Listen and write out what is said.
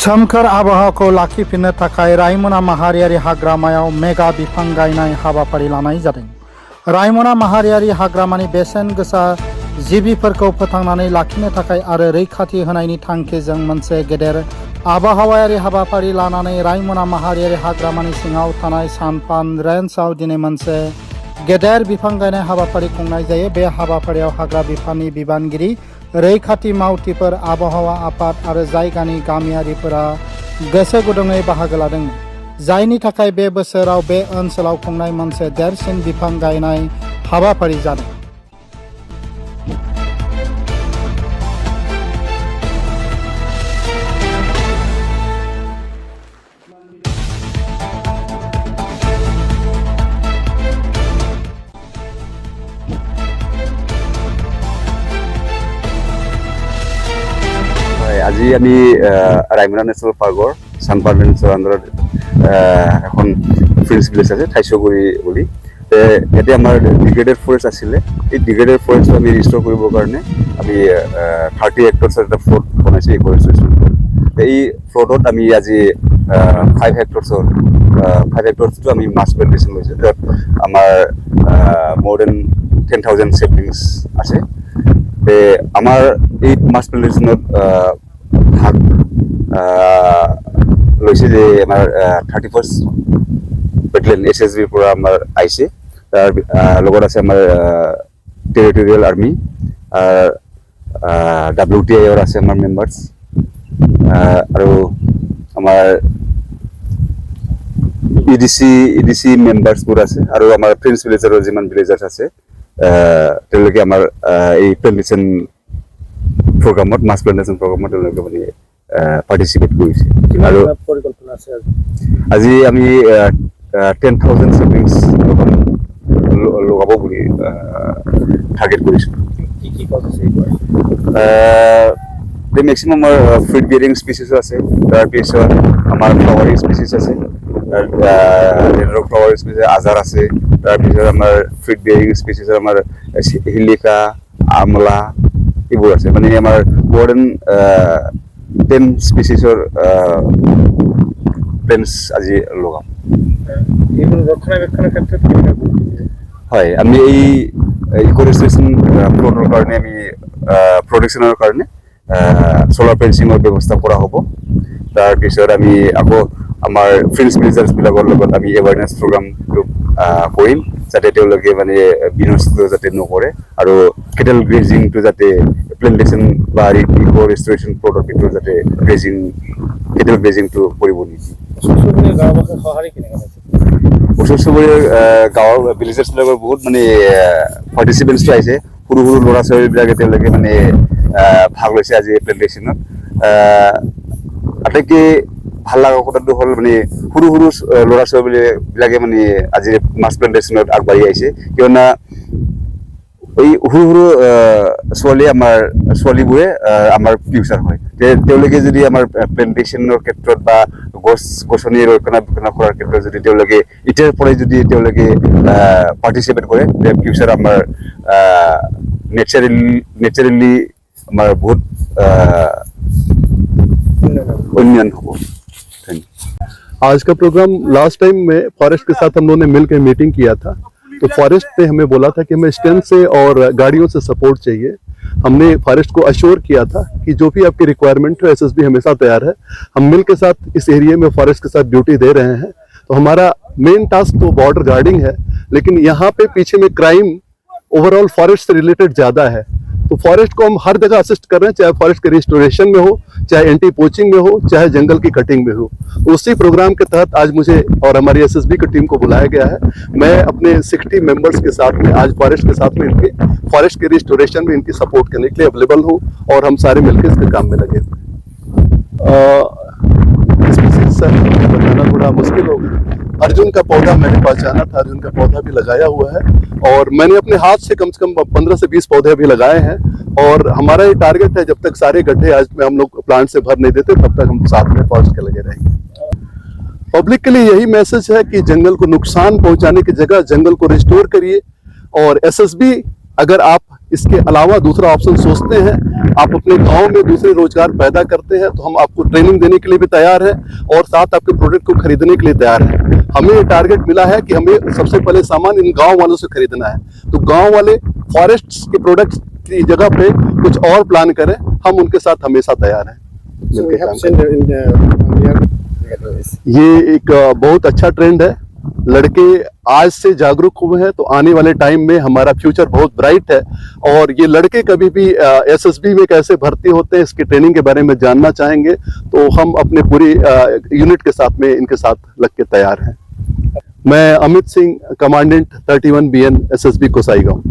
सोमखोर आबहावाखौ लाखिफिननो थाखाय रायमना माहारियारि हाग्रामायाव मेगा बिफां गायनाय हाबाफारि लानाय जादों। रायमना माहारियारि हाग्रामानि बेसेन गोसा जिबिफोरखौ फोथांनानै लाखिनो थाखाय आरो रैखाथि होनायनि थांखिजों मोनसे गेदेर आबहावायारि हाबाफारि लानानै रायमना माहारियारि हाग्रामानि सिङाव थानाय सानपान रेन्जआव दिनै मोनसे गेदेर बिफां गायनाय हाबाफारि खुंनाय जायो। बे हाबाफारियाव हाग्रा बिफाननि बिबानगिरि, रैखाथि मावथिफोर, आबहावा आफाद आरो जायगानि गामियारिफोरा गोसो गुदुङै बाहागो लादोंमोन, जायनि थाखाय बे बोसोराव बे ओनसोलाव खुंनाय मोनसे देरसिन बिफां गायनाय हाबाफारि जादों। আজি আমি ৰায়মনা নেশ্যনেল পাৰ্কৰ চানপান ৰেঞ্জৰ আণ্ডাৰত এখন ফিল্ডছ ভিলেজ আছে ঠাইছগুৰি বুলি। এতিয়া আমাৰ ডিগ্ৰেডেড ফৰেষ্ট আছিলে, এই ডিগ্ৰেডেড ফৰেষ্ট আমি ৰিষ্ট'ৰ কৰিবৰ কাৰণে আমি 30 হেক্টৰছৰ এটা ফ্লট বনাইছোঁ এই ফৰেষ্ট্ৰেশ্যন। এই ফ্লটত আমি আজি 5 হেক্টৰছটো আমি মাছ প্লেণ্টেশ্যন লৈছোঁ, য'ত আমাৰ মোৰ দেন 10,000 চেপলিংছ আছে। আমাৰ এই মাছ প্লেণ্টেশ্যনত ভাগ লৈছে যে আমাৰ 31st বেটেলিয়ন SSBৰ পৰা আমাৰ আহিছে, তাৰ লগত আছে আমাৰ টেৰিটৰিয়েল আৰ্মি, WTIৰ আছে আমাৰ মেম্বাৰ্ছ, আৰু আমাৰ EDC মেম্বাৰ্ছবোৰ আছে, আৰু আমাৰ ফ্ৰেণ্ডছ ভিলেজাৰৰ যিমান ভিলেজাৰ্ছ আছে তেওঁলোকে আমাৰ এই প্লেণ্টেশ্যন প্ৰগ্ৰামত, মাছ প্লেণ্টেশ্যন প্ৰগ্ৰামত তেওঁলোকে মানে পাৰ্টিচিপেট কৰিছে। আৰু আজি আমি 10,000 চেপলিংছ লগাব বুলি টাৰ্গেট কৰিছোঁ। মেক্সিমাম আমাৰ ফ্ৰুইট বিয়াৰিং স্পিচিছো আছে, তাৰপিছত আমাৰ ফ্লাৱাৰিং স্পিচিছ আছে, ফ্লাৱাৰিং স্পিচিছ আজাৰ আছে, তাৰপিছত আমাৰ ফ্ৰুইট বিয়াৰিং স্পিচিছ আমাৰ শিলিখা, আমলা এইবোৰ আছে। মানে আমাৰ মোৰ দেন 10 স্পিচিছৰ প্লেণ্টছ আজি লগাম। হয়, আমি এই ইক'ৰেষ্টেশ্যন প্লটৰ কাৰণে আমি প্ৰটেকশ্যনৰ কাৰণে চ'লাৰ ফেঞ্চিঙৰ ব্যৱস্থা কৰা হ'ব। তাৰপিছত আমি আকৌ আমাৰ ফ্ৰেণ্ডছ ভিলেজাৰ্ছবিলাকৰ লগত আমি এৱাৰনেছ প্ৰগ্ৰামটো কৰিম, যাতে তেওঁলোকে মানে বিনষ্ট যাতে নকৰে, আৰু কেটেল গ্ৰেজিংটো যাতে প্লেণ্টেশ্যন বা ইক'ৰেষ্টেশ্যন প্লটৰ ভিতৰত যাতে কেটেল গ্ৰেজিংটো কৰিব নিদিয়ে। ওচৰ চুবুৰীয়া গাঁৱৰ ভিলেজাৰ্ছবিলাকৰ বহুত মানে পাৰ্টিচিপেণ্টছটো আহিছে, সৰু সৰু ল'ৰা ছোৱালীবিলাকে তেওঁলোকে মানে ভাগ লৈছে আজি প্লেণ্টেশ্যনত। আটাইতকৈ ভাল লগা কথাটো হ'ল মানে সৰু সৰু ল'ৰা ছোৱালীবিলাকে মানে আজি মাছ প্লেণ্টেশ্যনত আগবাঢ়ি আহিছে, কিয়নো এই সৰু সৰু ছোৱালীবোৰে আমাৰ ফিউচাৰ হয়। তেওঁলোকে যদি আমাৰ প্লেণ্টেশ্যনৰ ক্ষেত্ৰত বা গছ গছনি ৰক্ষণাবেক্ষণ কৰাৰ ক্ষেত্ৰত যদি তেওঁলোকে এতিয়াৰ পৰাই যদি তেওঁলোকে পাৰ্টিচিপেট কৰে, ফিউচাৰ আমাৰ নেচাৰেলি আমাৰ বহুত उन्नयन हो। आज का प्रोग्राम लास्ट टाइम में फॉरेस्ट के साथ हम लोगों ने मिलकर मीटिंग किया था, तो फॉरेस्ट ने हमें बोला था कि हमें स्टेम से और गाड़ियों से सपोर्ट चाहिए। हमने फॉरेस्ट को अश्योर किया था कि जो भी आपकी रिक्वायरमेंट हो SSB हमेशा तैयार है। हम मिल के साथ इस एरिया में फॉरेस्ट के साथ ड्यूटी दे रहे हैं। तो हमारा मेन टास्क तो बॉर्डर गार्डिंग है, लेकिन यहाँ पे पीछे में क्राइम ओवरऑल फॉरेस्ट से रिलेटेड ज्यादा है। तो फॉरेस्ट को हम हर जगह असिस्ट कर रहे हैं, चाहे फॉरेस्ट के रिस्टोरेशन में हो, चाहे एंटी पोचिंग में हो, चाहे जंगल की कटिंग में हो। तो उसी प्रोग्राम के तहत आज मुझे और हमारी SSB की टीम को बुलाया गया है। मैं अपने 60 मेंबर्स के साथ में आज फॉरेस्ट के साथ में इनके फॉरेस्ट के रिस्टोरेशन में इनकी सपोर्ट करने के लिए अवेलेबल हूँ, और हम सारे मिलकर इसके काम में लगे। बताना थोड़ा मुश्किल होगा। अर्जुन का पौधा मैंने पहचाना था, अर्जुन का पौधा भी लगाया हुआ है, और मैंने अपने हाथ से कम 15 से 20 पौधे भी लगाए हैं। और हमारा ये टारगेट है, जब तक सारे गड्ढे आज में हम लोग प्लांट से भर नहीं देते, तब तक हम साथ में फॉरेस्ट के लगे रहेंगे। पब्लिक के लिए यही मैसेज है कि जंगल को नुकसान पहुंचाने की जगह जंगल को रिस्टोर करिए, और SSB अगर आप इसके अलावा दूसरा ऑप्शन सोचते हैं, आप अपने गांव में दूसरे रोजगार पैदा करते हैं, तो हम आपको ट्रेनिंग देने के लिए भी तैयार हैं और साथ आपके प्रोडक्ट को खरीदने के लिए तैयार हैं। हमें ये टारगेट मिला है कि हमें सबसे पहले सामान इन गांव वालों से खरीदना है, तो गांव वाले फॉरेस्ट के प्रोडक्ट्स की जगह पे कुछ और प्लान करें, हम उनके साथ हमेशा तैयार हैं। So we मिलके have काम seen in the ये एक बहुत अच्छा ट्रेंड है। लड़के आज से जागरूक हुए हैं तो आने वाले टाइम में हमारा फ्यूचर बहुत ब्राइट है। और ये लड़के कभी भी एसएसबी में कैसे भर्ती होते हैं इसकी ट्रेनिंग के बारे में जानना चाहेंगे, तो हम अपने पूरी यूनिट के साथ में इनके साथ लग के तैयार हैं। मैं Amit Singh, commandant 31 BN SSB Kosai गांव।